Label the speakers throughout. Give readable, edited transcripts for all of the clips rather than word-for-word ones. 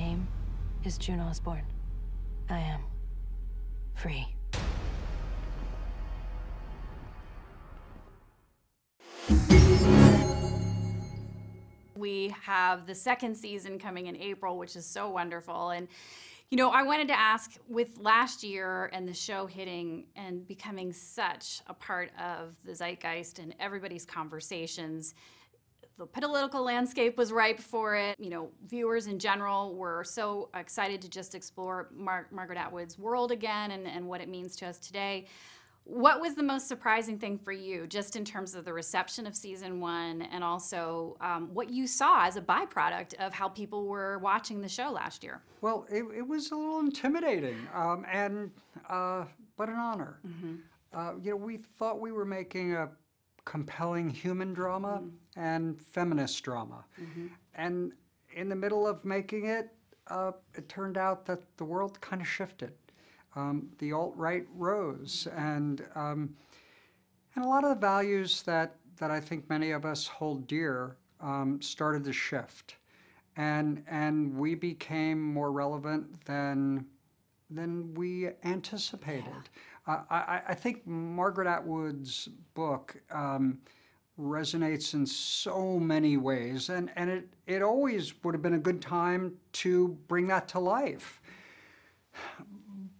Speaker 1: name is June Osborne. I am free.
Speaker 2: We have the second season coming in April, which is so wonderful. And, you know, I wanted to ask, with last year and the show hitting and becoming such a part of the zeitgeist and everybody's conversations, the political landscape was ripe for it. You know, viewers in general were so excited to just explore Margaret Atwood's world again and what it means to us today. What was the most surprising thing for you, just in terms of the reception of season 1 and also what you saw as a byproduct of how people were watching the show last year?
Speaker 3: Well, it was a little intimidating, but an honor. You know, we thought we were making a compelling human drama and feminist drama. And in the middle of making it, it turned out that the world kind of shifted. The alt-right rose, and a lot of the values that I think many of us hold dear started to shift, and we became more relevant than we anticipated. I think Margaret Atwood's book resonates in so many ways, and it always would have been a good time to bring that to life.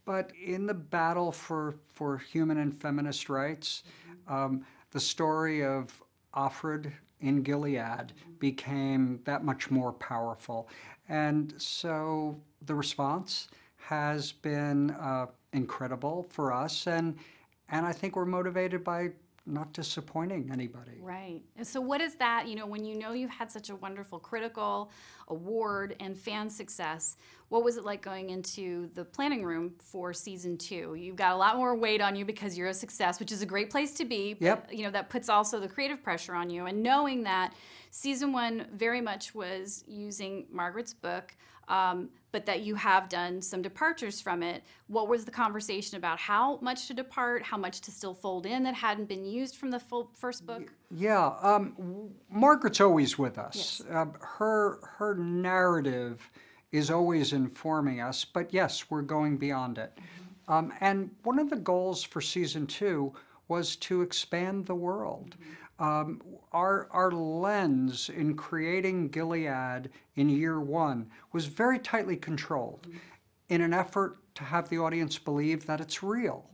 Speaker 3: But in the battle for human and feminist rights, the story of Offred in Gilead became that much more powerful. And so the response has been incredible for us, and I think we're motivated by not disappointing anybody.
Speaker 2: Right. And so what is that, you know you've had such a wonderful critical award and fan success, what was it like going into the planning room for season 2? You've got a lot more weight on you because you're a success, which is a great place to be.
Speaker 3: Yep.
Speaker 2: But, you know, that puts also the creative pressure on you. And knowing that season 1 very much was using Margaret's book, but that you have done some departures from it. What was the conversation about? How much to depart? How much to still fold in that hadn't been used from the first book?
Speaker 3: Yeah, Margaret's always with us.
Speaker 2: Yes.
Speaker 3: Her narrative is always informing us, but yes, we're going beyond it. And one of the goals for season 2 was to expand the world. Our lens in creating Gilead in year 1 was very tightly controlled in an effort to have the audience believe that it's real.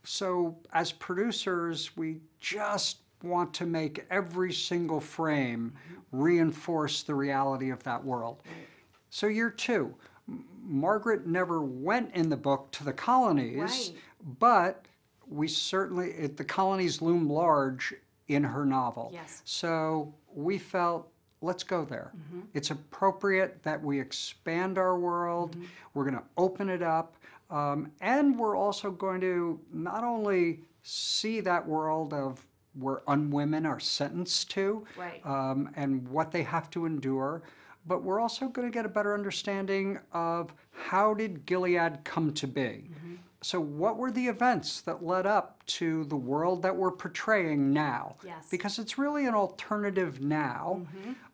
Speaker 3: So as producers, we just want to make every single frame reinforce the reality of that world. So year 2, Margaret never went in the book to the colonies, but we certainly, the colonies loom large in her novel.
Speaker 2: Yes.
Speaker 3: So we felt, let's go there. It's appropriate that we expand our world. We're going to open it up. And we're also going to not only see that world of where unwomen are sentenced to, and what they have to endure, but we're also going to get a better understanding of how did Gilead come to be. So what were the events that led up to the world that we're portraying now?
Speaker 2: Yes.
Speaker 3: Because it's really an alternative now.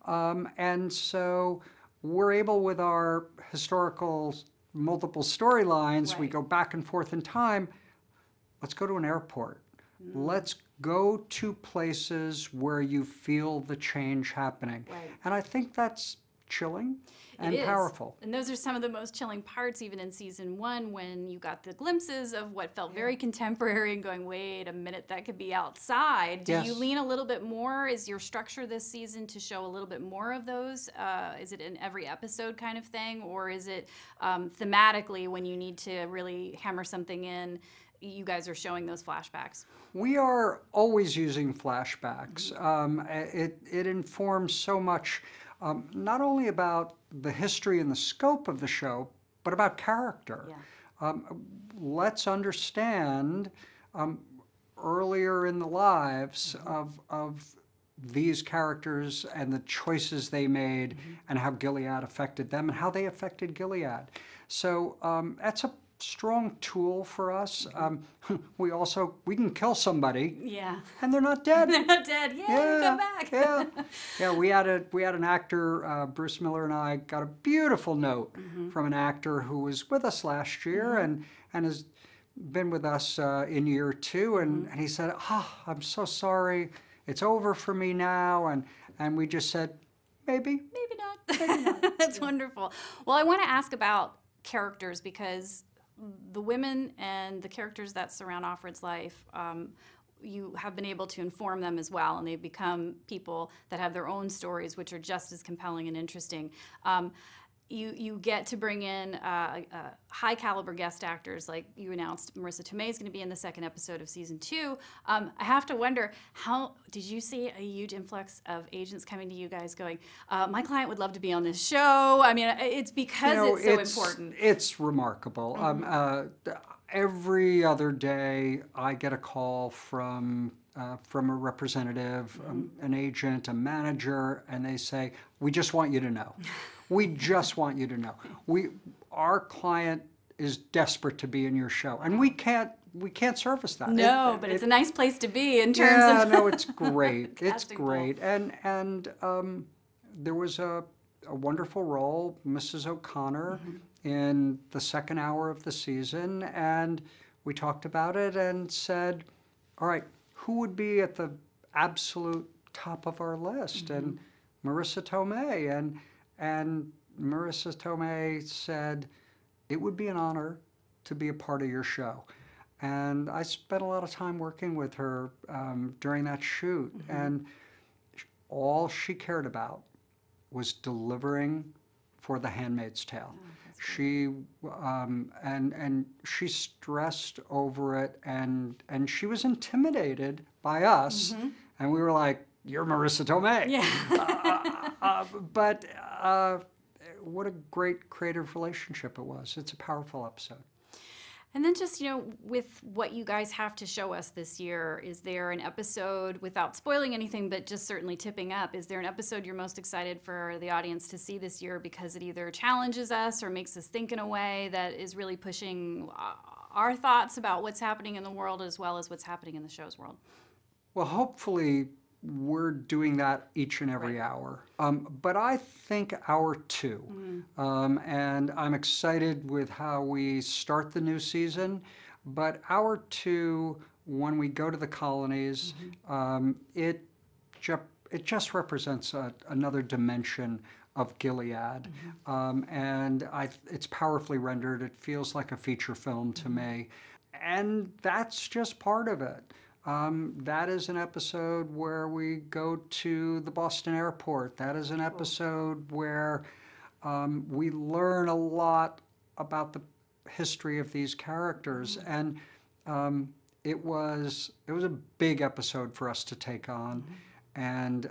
Speaker 3: And so we're able, with our historical multiple storylines, we go back and forth in time. Let's go to an airport. Let's go to places where you feel the change happening. And I think that's chilling and powerful.
Speaker 2: And those are some of the most chilling parts, even in season 1, when you got the glimpses of what felt very contemporary and going, wait a minute, that could be outside. Do you lean a little bit more? Is your structure this season to show a little bit more of those? Is it in every episode kind of thing? Or is it thematically, when you need to really hammer something in, you guys are showing those flashbacks?
Speaker 3: We are always using flashbacks. It informs so much, not only about the history and the scope of the show, but about character. Let's understand earlier in the lives of these characters and the choices they made and how Gilead affected them and how they affected Gilead. So that's a strong tool for us. We can kill somebody.
Speaker 2: Yeah.
Speaker 3: And they're not dead.
Speaker 2: They're not dead. Yay, come back.
Speaker 3: Yeah. We had an actor, Bruce Miller and I got a beautiful note from an actor who was with us last year and has been with us in year 2, and he said, I'm so sorry, it's over for me now, and we just said, maybe
Speaker 2: not.
Speaker 3: Maybe not.
Speaker 2: That's wonderful. Well, I want to ask about characters, because the women and the characters that surround Offred's life, you have been able to inform them as well, and they've become people that have their own stories, which are just as compelling and interesting. You get to bring in high caliber guest actors, like you announced Marisa Tomei is going to be in the 2nd episode of season 2. I have to wonder, how did you see a huge influx of agents coming to you guys going, my client would love to be on this show? I mean, it's because it's so important.
Speaker 3: It's remarkable. Every other day I get a call from a representative, an agent, a manager, and they say, we just want you to know. We just want you to know. Our client is desperate to be in your show, and we can't service that.
Speaker 2: No, but it's a nice place to be in terms of.
Speaker 3: Yeah, no, it's great. It's great. And there was a wonderful role, Mrs. O'Connor, in the 2nd hour of the season, and we talked about it and said, all right, who would be at the absolute top of our list? And Marisa Tomei, and Marisa Tomei said, it would be an honor to be a part of your show. And I spent a lot of time working with her during that shoot, and all she cared about was delivering for The Handmaid's Tale. She and she stressed over it, and she was intimidated by us, and we were like, "You're Marisa Tomei."
Speaker 2: Yeah.
Speaker 3: But what a great creative relationship it was. It's a powerful episode.
Speaker 2: And then just, with what you guys have to show us this year, is there an episode, without spoiling anything, but just certainly tipping up, is there an episode you're most excited for the audience to see this year because it either challenges us or makes us think in a way that is really pushing our thoughts about what's happening in the world as well as what's happening in the show's world?
Speaker 3: Well, hopefully we're doing that each and every hour. But I think hour 2. And I'm excited with how we start the new season. But hour 2, when we go to the colonies, it just represents another dimension of Gilead. And it's powerfully rendered. It feels like a feature film to me. And that's just part of it. That is an episode where we go to the Boston airport. That is an episode where we learn a lot about the history of these characters. And it was a big episode for us to take on. And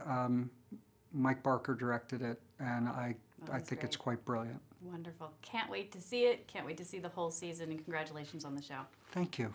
Speaker 3: Mike Barker directed it, and I think it's quite brilliant.
Speaker 2: Wonderful. Can't wait to see it. Can't wait to see the whole season, and congratulations on the show.
Speaker 3: Thank you.